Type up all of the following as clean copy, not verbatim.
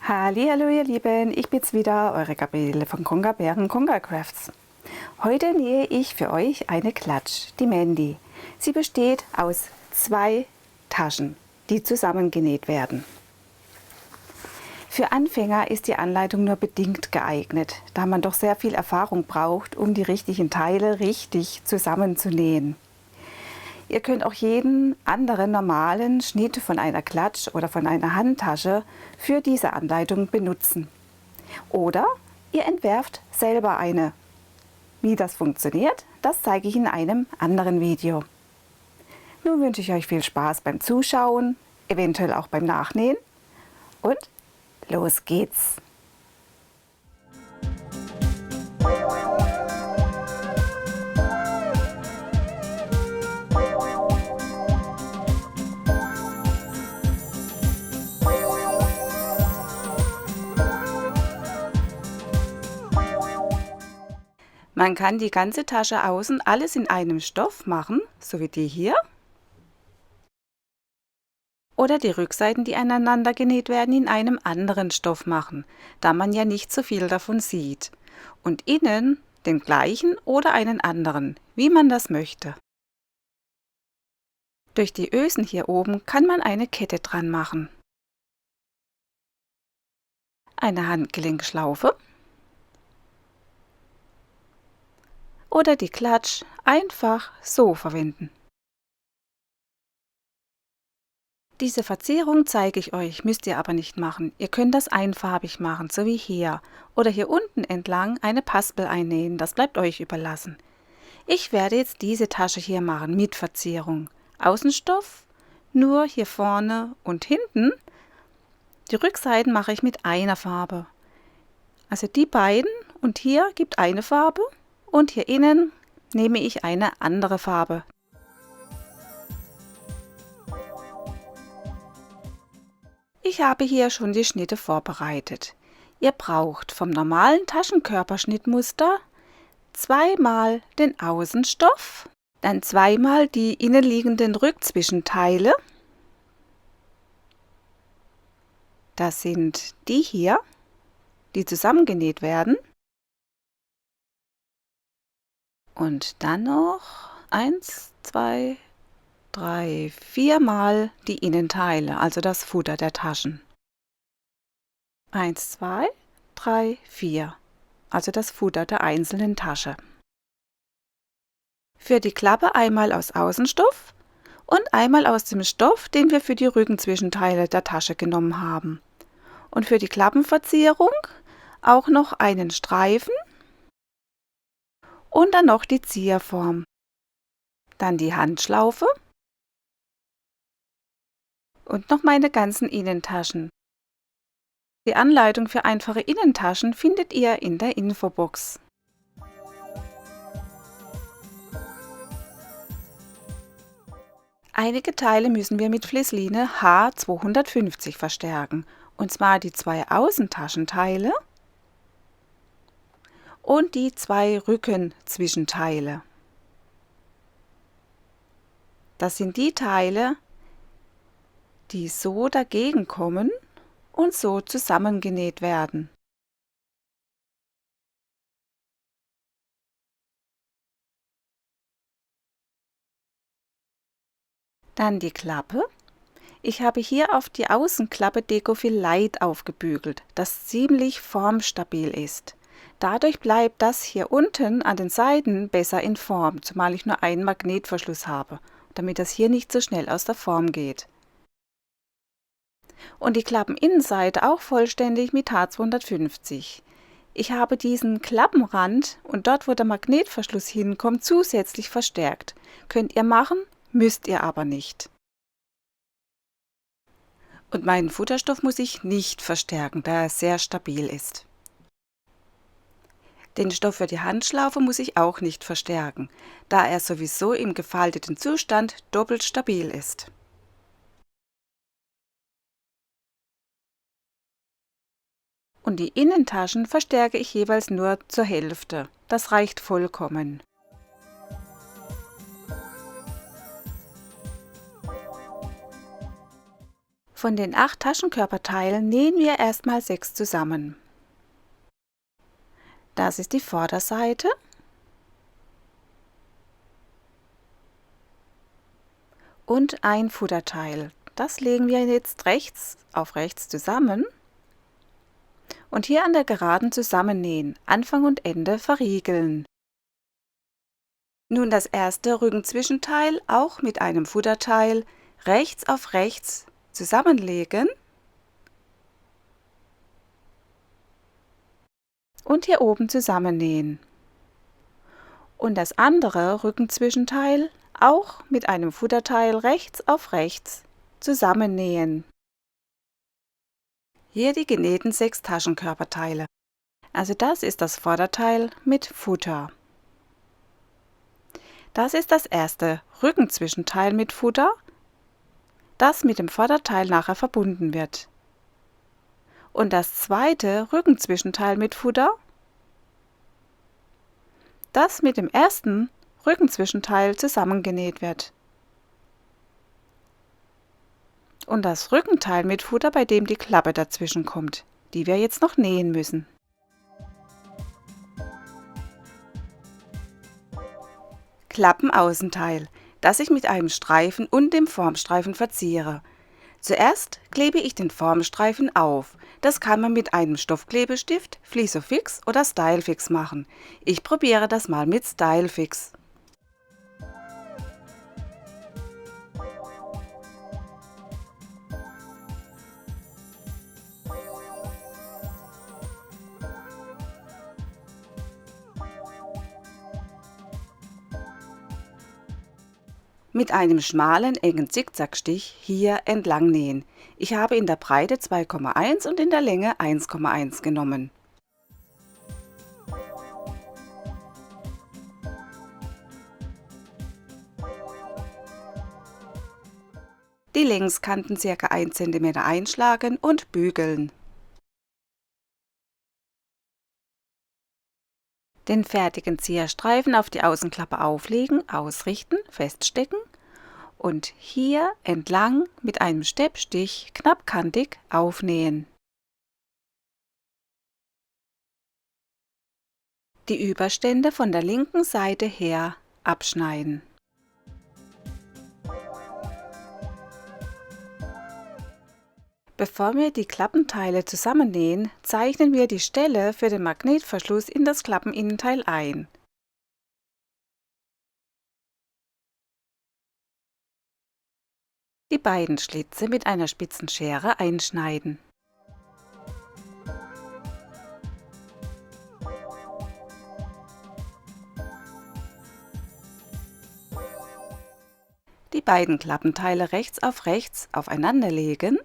Hallihallo ihr Lieben, ich bin's wieder, eure Gabriele von Konga Bären Konga Crafts. Heute nähe ich für euch eine Klatsch, die Mandy. Sie besteht aus 2 Taschen, die zusammengenäht werden. Für Anfänger ist die Anleitung nur bedingt geeignet, da man doch sehr viel Erfahrung braucht, um die richtigen Teile richtig zusammenzunähen. Ihr könnt auch jeden anderen normalen Schnitt von einer Klatsch oder von einer Handtasche für diese Anleitung benutzen. Oder ihr entwerft selber eine. Wie das funktioniert, das zeige ich in einem anderen Video. Nun wünsche ich euch viel Spaß beim Zuschauen, eventuell auch beim Nachnähen und los geht's! Man kann die ganze Tasche außen alles in einem Stoff machen, so wie die hier. Oder die Rückseiten, die aneinander genäht werden, in einem anderen Stoff machen, da man ja nicht so viel davon sieht. Und innen den gleichen oder einen anderen, wie man das möchte. Durch die Ösen hier oben kann man eine Kette dran machen. Eine Handgelenkschlaufe. Oder die Klatsch einfach so verwenden. Diese Verzierung zeige ich euch, müsst ihr aber nicht machen. Ihr könnt das einfarbig machen, so wie hier. Oder hier unten entlang eine Paspel einnähen, das bleibt euch überlassen. Ich werde jetzt diese Tasche hier machen mit Verzierung. Außenstoff nur hier vorne und hinten. Die Rückseiten mache ich mit einer Farbe. Also die beiden und hier gibt eine Farbe. Und hier innen nehme ich eine andere Farbe. Ich habe hier schon die Schnitte vorbereitet. Ihr braucht vom normalen Taschenkörperschnittmuster zweimal den Außenstoff, dann zweimal die innenliegenden Rückzwischenteile. Das sind die hier, die zusammengenäht werden. Und dann noch 1, 2, 3, 4 Mal die Innenteile, also das Futter der Taschen. 1, 2, 3, 4, also das Futter der einzelnen Tasche. Für die Klappe einmal aus Außenstoff und einmal aus dem Stoff, den wir für die Rückenzwischenteile der Tasche genommen haben. Und für die Klappenverzierung auch noch einen Streifen und dann noch die Zierform. Dann die Handschlaufe und noch meine ganzen Innentaschen. Die Anleitung für einfache Innentaschen findet ihr in der Infobox. Einige Teile müssen wir mit Flissline H250 verstärken, und zwar die 2 Außentaschenteile und die 2 Rückenzwischenteile. Das sind die Teile, die so dagegen kommen und so zusammengenäht werden. Dann die Klappe. Ich habe hier auf die Außenklappe Decofil Light aufgebügelt, das ziemlich formstabil ist. Dadurch bleibt das hier unten an den Seiten besser in Form, zumal ich nur einen Magnetverschluss habe, damit das hier nicht so schnell aus der Form geht. Und die Klappeninnenseite auch vollständig mit H250. Ich habe diesen Klappenrand und dort, wo der Magnetverschluss hinkommt, zusätzlich verstärkt. Könnt ihr machen, müsst ihr aber nicht. Und meinen Futterstoff muss ich nicht verstärken, da er sehr stabil ist. Den Stoff für die Handschlaufe muss ich auch nicht verstärken, da er sowieso im gefalteten Zustand doppelt stabil ist. Und die Innentaschen verstärke ich jeweils nur zur Hälfte. Das reicht vollkommen. Von den 8 Taschenkörperteilen nähen wir erstmal 6 zusammen. Das ist die Vorderseite und ein Futterteil. Das legen wir jetzt rechts auf rechts zusammen und hier an der Geraden zusammennähen, Anfang und Ende verriegeln. Nun das erste Rückenzwischenteil auch mit einem Futterteil rechts auf rechts zusammenlegen und hier oben zusammennähen. Und das andere Rückenzwischenteil auch mit einem Futterteil rechts auf rechts zusammennähen. Hier die genähten 6 Taschenkörperteile. Also das ist das Vorderteil mit Futter. Das ist das erste Rückenzwischenteil mit Futter, das mit dem Vorderteil nachher verbunden wird. Und das zweite Rückenzwischenteil mit Futter, das mit dem ersten Rückenzwischenteil zusammengenäht wird. Und das Rückenteil mit Futter, bei dem die Klappe dazwischen kommt, die wir jetzt noch nähen müssen. Klappenaußenteil, das ich mit einem Streifen und dem Formstreifen verziere. Zuerst klebe ich den Formstreifen auf. Das kann man mit einem Stoffklebestift, Flisofix oder Stylefix machen. Ich probiere das mal mit Stylefix. Mit einem schmalen, engen Zickzackstich hier entlang nähen. Ich habe in der Breite 2,1 und in der Länge 1,1 genommen. Die Längskanten ca. 1 cm einschlagen und bügeln. Den fertigen Zierstreifen auf die Außenklappe auflegen, ausrichten, feststecken und hier entlang mit einem Steppstich knappkantig aufnähen. Die Überstände von der linken Seite her abschneiden. Bevor wir die Klappenteile zusammennähen, zeichnen wir die Stelle für den Magnetverschluss in das Klappeninnenteil ein. Die beiden Schlitze mit einer spitzen Schere einschneiden. Die beiden Klappenteile rechts auf rechts aufeinander legen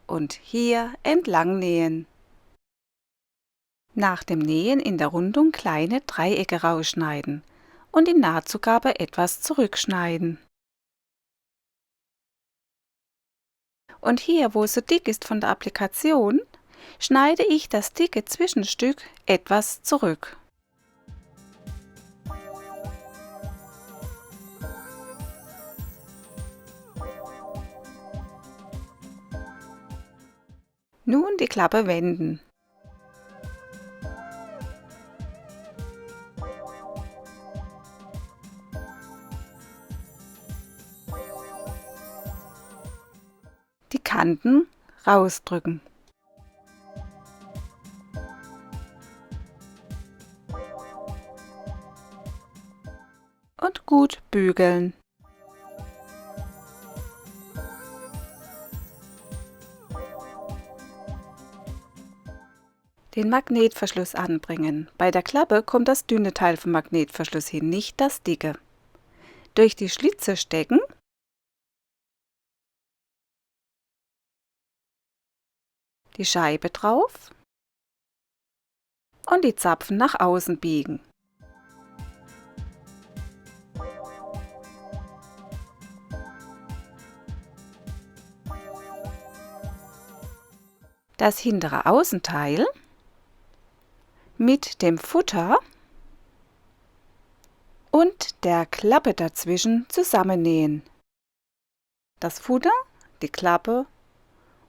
und hier entlang nähen. Nach dem Nähen in der Rundung kleine Dreiecke rausschneiden und die Nahtzugabe etwas zurückschneiden. Und hier, wo es so dick ist von der Applikation, schneide ich das dicke Zwischenstück etwas zurück. Nun die Klappe wenden. Die Kanten rausdrücken. Und gut bügeln. Den Magnetverschluss anbringen. Bei der Klappe kommt das dünne Teil vom Magnetverschluss hin, nicht das dicke. Durch die Schlitze stecken die Scheibe drauf und die Zapfen nach außen biegen. Das hintere Außenteil mit dem Futter und der Klappe dazwischen zusammennähen. Das Futter die Klappe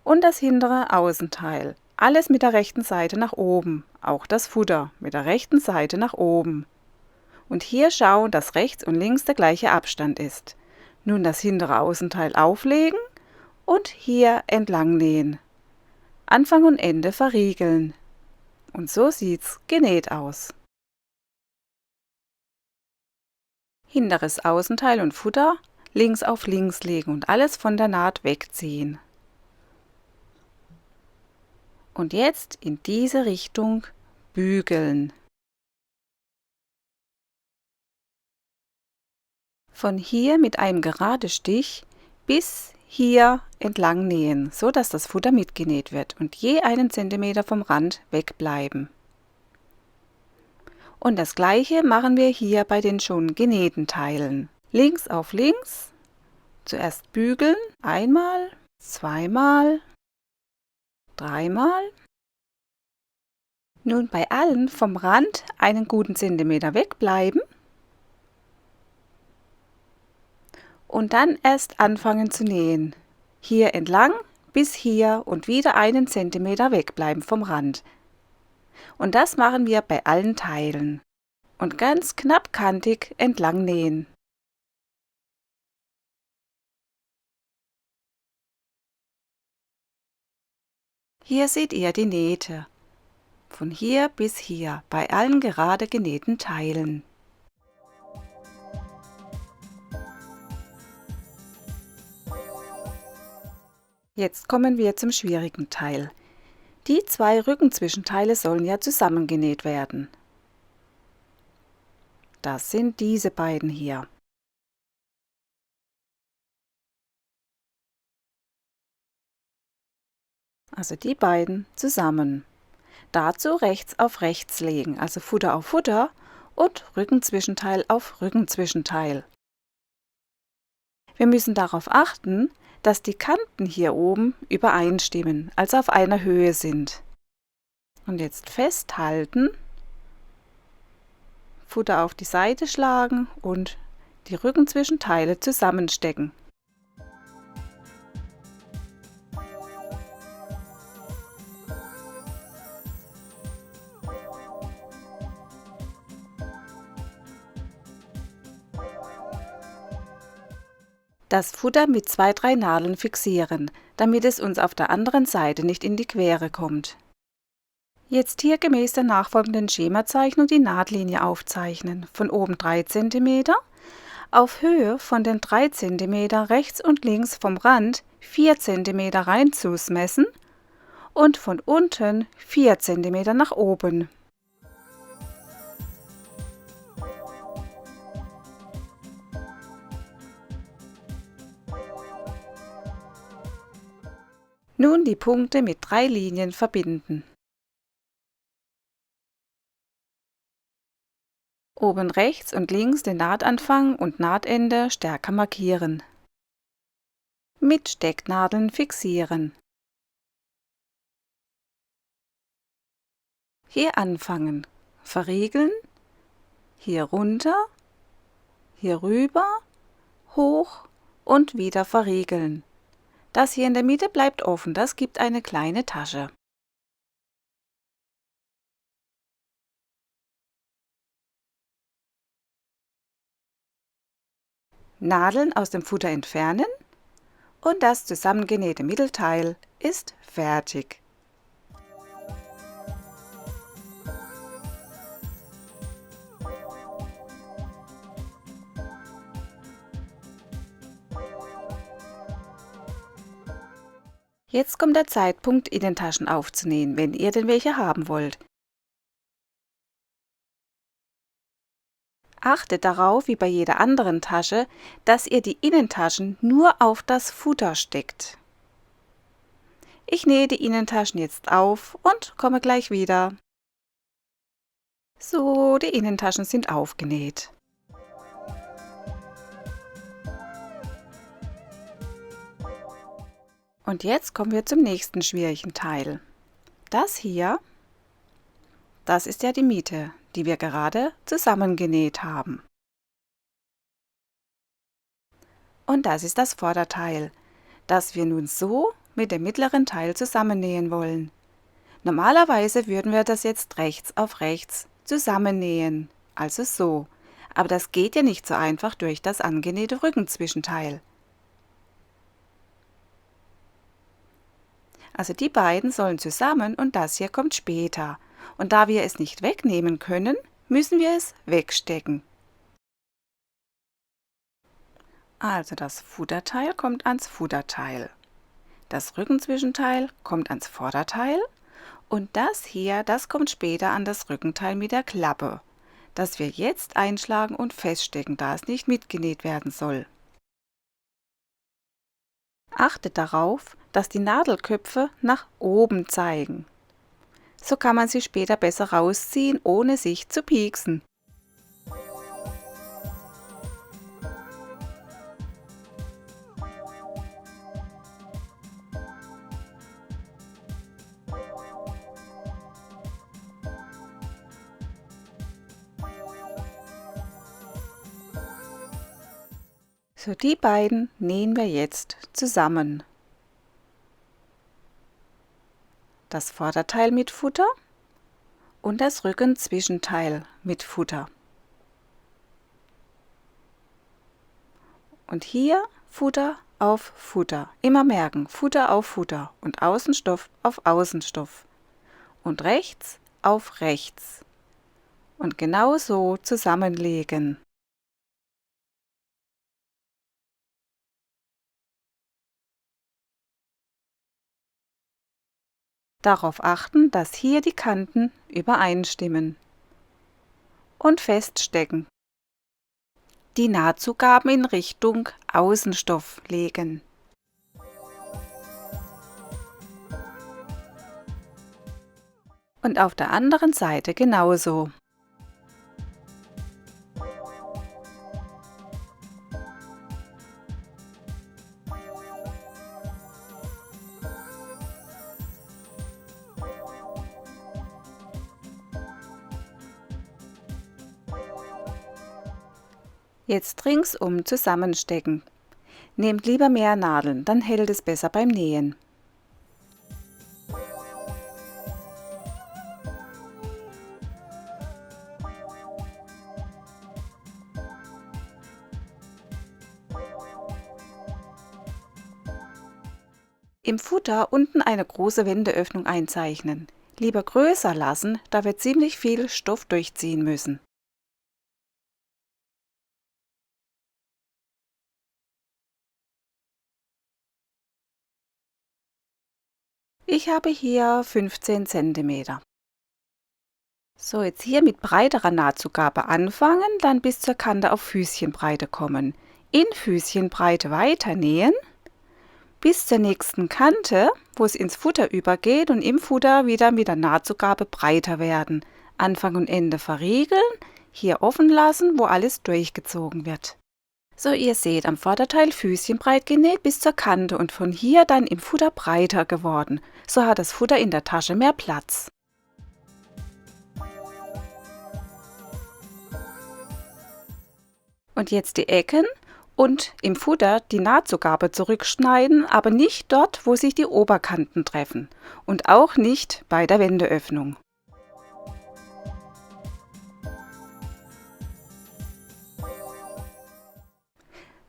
und das hintere Außenteil. Alles mit der rechten Seite nach oben, auch das Futter mit der rechten Seite nach oben. Und hier schauen, dass rechts und links der gleiche Abstand ist. Nun das hintere Außenteil auflegen und hier entlang nähen. Anfang und Ende verriegeln. Und so sieht's genäht aus. Hinteres Außenteil und Futter links auf links legen und alles von der Naht wegziehen. Und jetzt in diese Richtung bügeln. Von hier mit einem geraden Stich bis hier entlang nähen, so dass das Futter mitgenäht wird und je einen Zentimeter vom Rand wegbleiben. Und das gleiche machen wir hier bei den schon genähten Teilen. Links auf links, zuerst bügeln, einmal, zweimal, dreimal. Nun bei allen vom Rand einen guten Zentimeter wegbleiben und dann erst anfangen zu nähen. Hier entlang bis hier und wieder einen Zentimeter wegbleiben vom Rand. Und das machen wir bei allen Teilen. Und ganz knapp kantig entlang nähen. Hier seht ihr die Nähte. Von hier bis hier bei allen gerade genähten Teilen. Jetzt kommen wir zum schwierigen Teil. Die zwei Rückenzwischenteile sollen ja zusammengenäht werden. Das sind diese beiden hier. Also die beiden zusammen. Dazu rechts auf rechts legen, also Futter auf Futter und Rückenzwischenteil auf Rückenzwischenteil. Wir müssen darauf achten, dass die Kanten hier oben übereinstimmen, also auf einer Höhe sind. Und jetzt festhalten, Futter auf die Seite schlagen und die Rückenzwischenteile zusammenstecken. Das Futter mit 2-3 Nadeln fixieren, damit es uns auf der anderen Seite nicht in die Quere kommt. Jetzt hier gemäß der nachfolgenden Schemazeichnung die Nahtlinie aufzeichnen, von oben 3 cm, auf Höhe von den 3 cm rechts und links vom Rand 4 cm Reinzus messen und von unten 4 cm nach oben. Nun die Punkte mit 3 Linien verbinden. Oben rechts und links den Nahtanfang und Nahtende stärker markieren. Mit Stecknadeln fixieren. Hier anfangen, verriegeln, hier runter, hier rüber, hoch und wieder verriegeln. Das hier in der Mitte bleibt offen, das gibt eine kleine Tasche. Nadeln aus dem Futter entfernen und das zusammengenähte Mittelteil ist fertig. Jetzt kommt der Zeitpunkt, Innentaschen aufzunähen, wenn ihr denn welche haben wollt. Achtet darauf, wie bei jeder anderen Tasche, dass ihr die Innentaschen nur auf das Futter steckt. Ich nähe die Innentaschen jetzt auf und komme gleich wieder. So, die Innentaschen sind aufgenäht. Und jetzt kommen wir zum nächsten schwierigen Teil. Das hier, das ist ja die Miete, die wir gerade zusammengenäht haben. Und das ist das Vorderteil. das wir nun so mit dem mittleren Teil zusammennähen wollen. Normalerweise würden wir das jetzt rechts auf rechts zusammennähen, also so. Aber das geht ja nicht so einfach durch das angenähte Rückenzwischenteil. Also die beiden sollen zusammen und das hier kommt später. Und da wir es nicht wegnehmen können, müssen wir es wegstecken. Also das Futterteil kommt ans Futterteil. Das Rückenzwischenteil kommt ans Vorderteil und das hier, das kommt später an das Rückenteil mit der Klappe, das wir jetzt einschlagen und feststecken, da es nicht mitgenäht werden soll. Achtet darauf, dass die Nadelköpfe nach oben zeigen. So kann man sie später besser rausziehen, ohne sich zu pieksen. So, die beiden nähen wir jetzt zusammen. Das Vorderteil mit Futter und das Rückenzwischenteil mit Futter. Und hier Futter auf Futter. Immer merken, Futter auf Futter und Außenstoff auf Außenstoff. Und rechts auf rechts. Und genau so zusammenlegen. Darauf achten, dass hier die Kanten übereinstimmen. Und feststecken. Die Nahtzugaben in Richtung Außenstoff legen. Und auf der anderen Seite genauso. Jetzt ringsum zusammenstecken. Nehmt lieber mehr Nadeln, dann hält es besser beim Nähen. Im Futter unten eine große Wendeöffnung einzeichnen. Lieber größer lassen, da wir ziemlich viel Stoff durchziehen müssen. Ich habe hier 15 cm. So, jetzt hier mit breiterer Nahtzugabe anfangen, dann bis zur Kante auf Füßchenbreite kommen. In Füßchenbreite weiternähen, bis zur nächsten Kante, wo es ins Futter übergeht und im Futter wieder mit der Nahtzugabe breiter werden. Anfang und Ende verriegeln, hier offen lassen, wo alles durchgezogen wird. So, ihr seht, am Vorderteil Füßchenbreit genäht bis zur Kante und von hier dann im Futter breiter geworden. So hat das Futter in der Tasche mehr Platz. Und jetzt die Ecken und im Futter die Nahtzugabe zurückschneiden, aber nicht dort, wo sich die Oberkanten treffen und auch nicht bei der Wendeöffnung.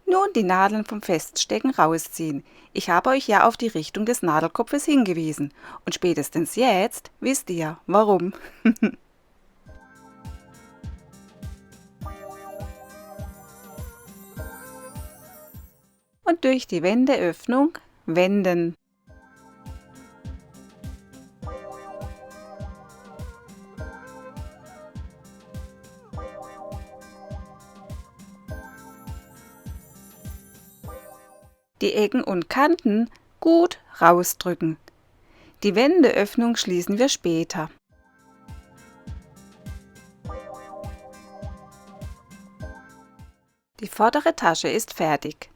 Nun die Nadeln vom Feststecken rausziehen. Ich habe euch ja auf die Richtung des Nadelkopfes hingewiesen und spätestens jetzt wisst ihr, warum. Und durch die Wendeöffnung wenden. Die Ecken und Kanten gut rausdrücken. Die Wendeöffnung schließen wir später. Die vordere Tasche ist fertig.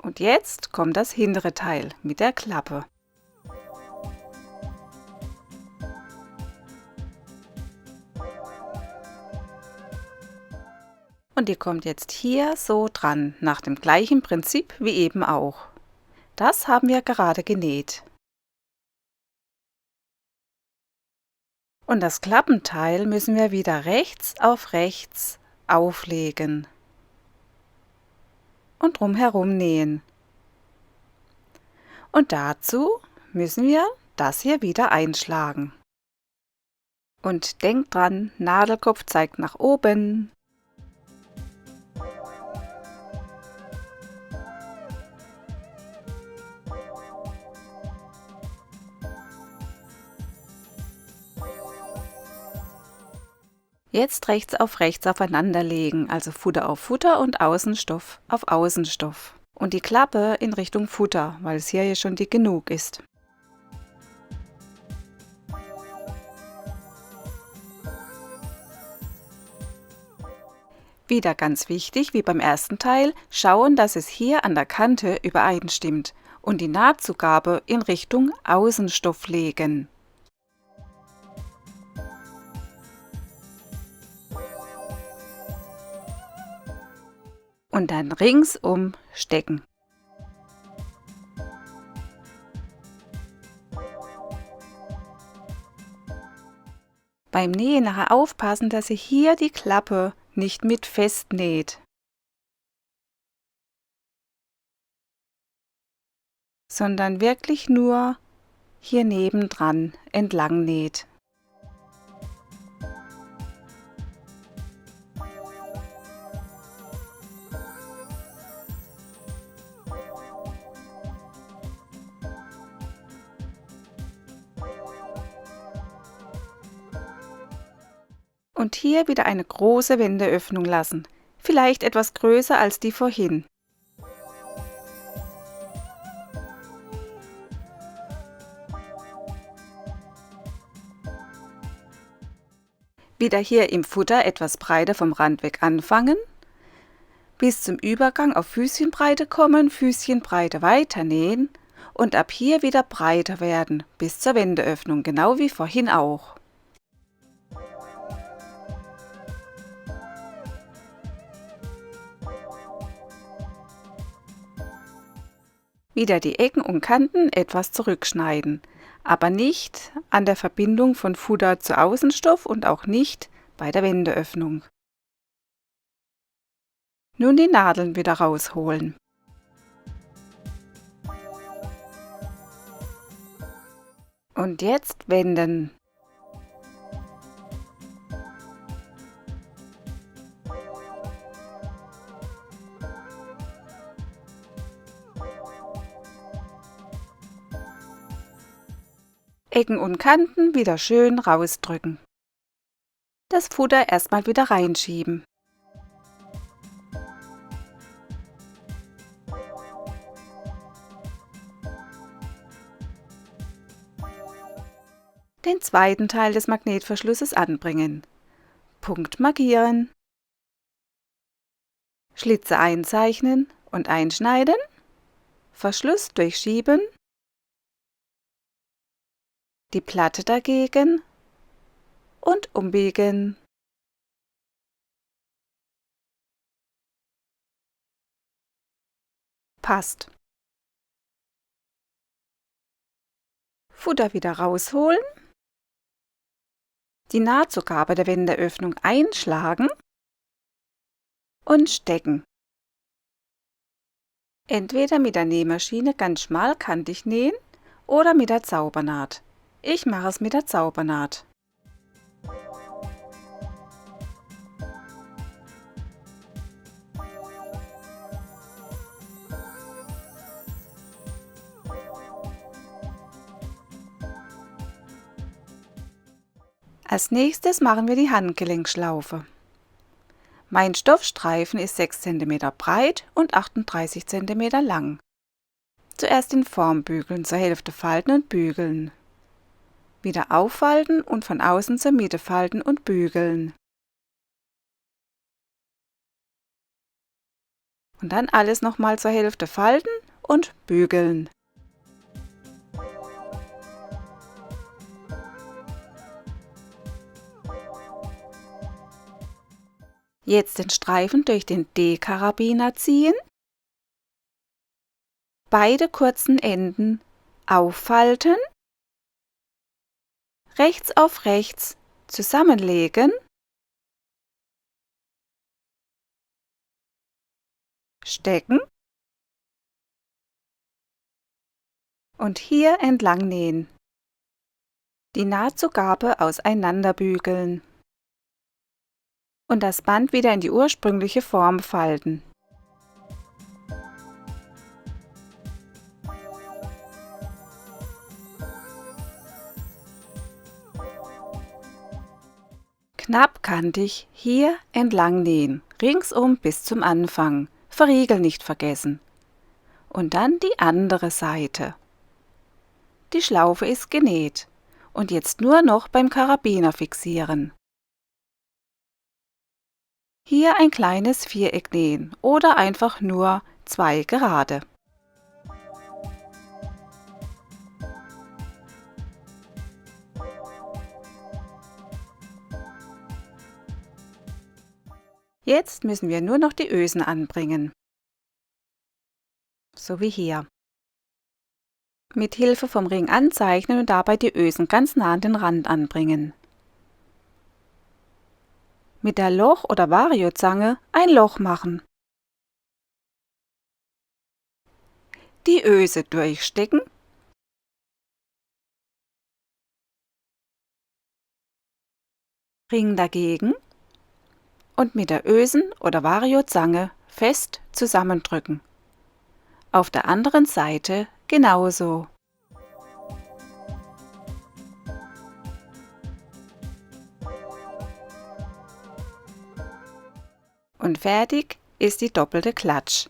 Und jetzt kommt das hintere Teil mit der Klappe. Und die kommt jetzt hier so dran, nach dem gleichen Prinzip wie eben auch. Das haben wir gerade genäht. Und das Klappenteil müssen wir wieder rechts auf rechts auflegen und drumherum nähen. Und dazu müssen wir das hier wieder einschlagen. Und denkt dran, Nadelkopf zeigt nach oben. Jetzt rechts auf rechts aufeinander legen, also Futter auf Futter und Außenstoff auf Außenstoff. Und die Klappe in Richtung Futter, weil es hier ja schon dick genug ist. Wieder ganz wichtig, wie beim ersten Teil, schauen, dass es hier an der Kante übereinstimmt und die Nahtzugabe in Richtung Außenstoff legen. Und dann ringsum stecken. Beim Nähen nachher aufpassen, dass ihr hier die Klappe nicht mit festnäht, sondern wirklich nur hier nebendran entlang näht. Und hier wieder eine große Wendeöffnung lassen, vielleicht etwas größer als die vorhin. Wieder hier im Futter etwas breiter vom Rand weg anfangen, bis zum Übergang auf Füßchenbreite kommen, Füßchenbreite weiternähen und ab hier wieder breiter werden, bis zur Wendeöffnung, genau wie vorhin auch. Wieder die Ecken und Kanten etwas zurückschneiden, aber nicht an der Verbindung von Futter zu Außenstoff und auch nicht bei der Wendeöffnung. Nun die Nadeln wieder rausholen. Und jetzt wenden. Ecken und Kanten wieder schön rausdrücken. Das Futter erstmal wieder reinschieben. Den zweiten Teil des Magnetverschlusses anbringen. Punkt markieren. Schlitze einzeichnen und einschneiden. Verschluss durchschieben. Die Platte dagegen und umbiegen. Passt. Futter wieder rausholen. Die Nahtzugabe der Wendeöffnung einschlagen und stecken. Entweder mit der Nähmaschine ganz schmalkantig nähen oder mit der Zaubernaht. Ich mache es mit der Zaubernaht. Als nächstes machen wir die Handgelenkschlaufe. Mein Stoffstreifen ist 6 cm breit und 38 cm lang. Zuerst in Form bügeln, zur Hälfte falten und bügeln. Wieder auffalten und von außen zur Mitte falten und bügeln. Und dann alles nochmal zur Hälfte falten und bügeln. Jetzt den Streifen durch den D-Karabiner ziehen. beide kurzen Enden auffalten, rechts auf rechts zusammenlegen, stecken und hier entlang nähen. Die Nahtzugabe auseinanderbügeln und das Band wieder in die ursprüngliche Form falten. Knappkantig hier entlang nähen, ringsum bis zum Anfang, Verriegel nicht vergessen. Und dann die andere Seite. Die Schlaufe ist genäht und jetzt nur noch beim Karabiner fixieren. Hier ein kleines Viereck nähen oder einfach nur 2 gerade. Jetzt müssen wir nur noch die Ösen anbringen. So wie hier. Mit Hilfe vom Ring anzeichnen und dabei die Ösen ganz nah an den Rand anbringen. Mit der Loch- oder Variozange ein Loch machen. Die Öse durchstecken. Ring dagegen und mit der Ösen- oder Variozange fest zusammendrücken. Auf der anderen Seite genauso. Und fertig ist die doppelte Klatsch.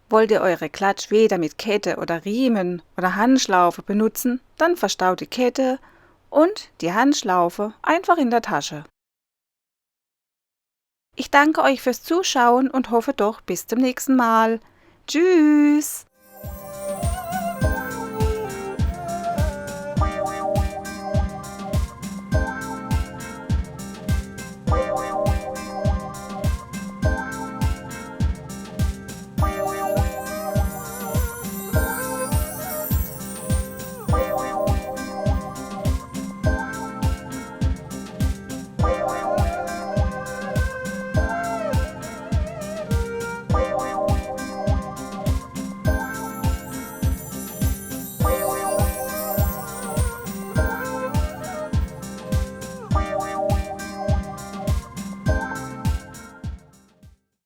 Wollt ihr eure Klatsch weder mit Kette oder Riemen oder Handschlaufe benutzen, dann verstaut die Kette und die Handschlaufe einfach in der Tasche. Ich danke euch fürs Zuschauen und hoffe doch bis zum nächsten Mal. Tschüss!